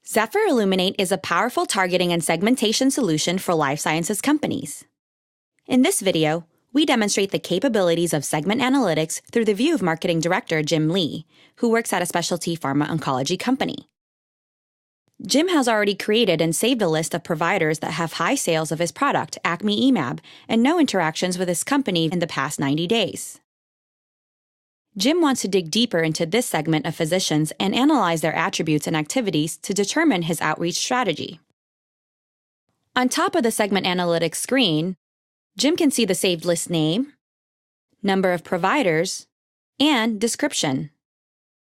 Zephyr Illuminate is a powerful targeting and segmentation solution for life sciences companies. In this video, we demonstrate the capabilities of segment analytics through the view of Marketing Director Jim Lee, who works at a specialty pharma oncology company. Jim has already created and saved a list of providers that have high sales of his product, Acmeimab, and no interactions with his company in the past 90 days. Jim wants to dig deeper into this segment of physicians and analyze their attributes and activities to determine his outreach strategy. On top of the segment analytics screen, Jim can see the saved list name, number of providers, and description.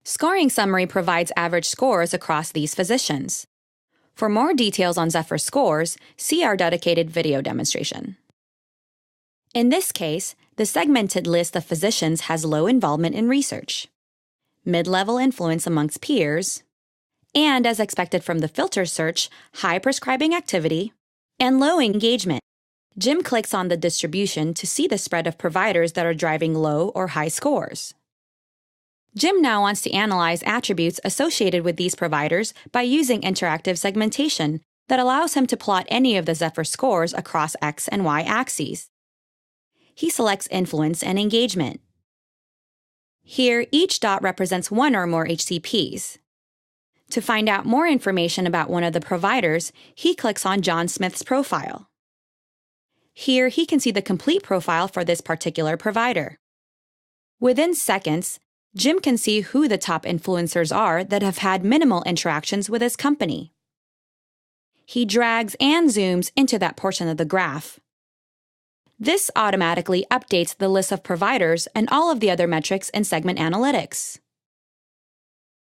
Scoring Summary provides average scores across these physicians. For more details on Zephyr Scores, see our dedicated video demonstration. In this case, the segmented list of physicians has low involvement in research, mid-level influence amongst peers, and, as expected from the filter search, high prescribing activity, and low engagement. Jim clicks on the distribution to see the spread of providers that are driving low or high scores. Jim now wants to analyze attributes associated with these providers by using interactive segmentation that allows him to plot any of the Zephyr scores across X and Y axes. He selects influence and engagement. Here, each dot represents one or more HCPs. To find out more information about one of the providers, he clicks on John Smith's profile. Here, he can see the complete profile for this particular provider. Within seconds, Jim can see who the top influencers are that have had minimal interactions with his company. He drags and zooms into that portion of the graph. This automatically updates the list of providers and all of the other metrics in segment analytics.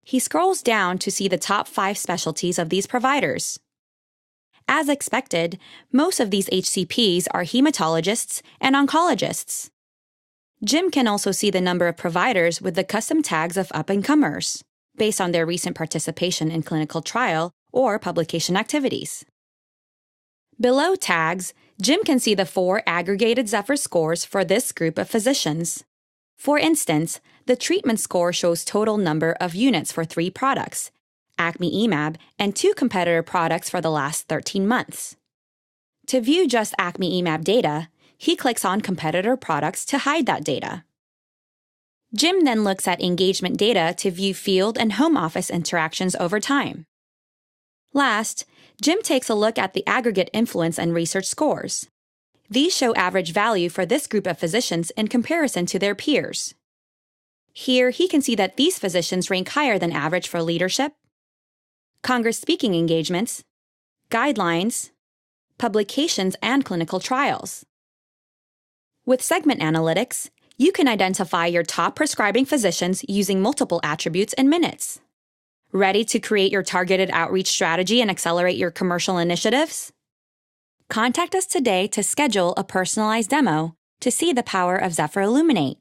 He scrolls down to see the top 5 specialties of these providers. As expected, most of these HCPs are hematologists and oncologists. Jim can also see the number of providers with the custom tags of up-and-comers, based on their recent participation in clinical trial or publication activities. Below tags, Jim can see the 4 aggregated Zephyr scores for this group of physicians. For instance, the treatment score shows total number of units for 3 products, Acmeimab and 2 competitor products for the last 13 months. To view just Acmeimab data, he clicks on competitor products to hide that data. Jim then looks at engagement data to view field and home office interactions over time. Last, Jim takes a look at the aggregate influence and research scores. These show average value for this group of physicians in comparison to their peers. Here, he can see that these physicians rank higher than average for leadership, Congress speaking engagements, guidelines, publications, and clinical trials. With segment analytics, you can identify your top prescribing physicians using multiple attributes in minutes. Ready to create your targeted outreach strategy and accelerate your commercial initiatives? Contact us today to schedule a personalized demo to see the power of Zephyr Illuminate.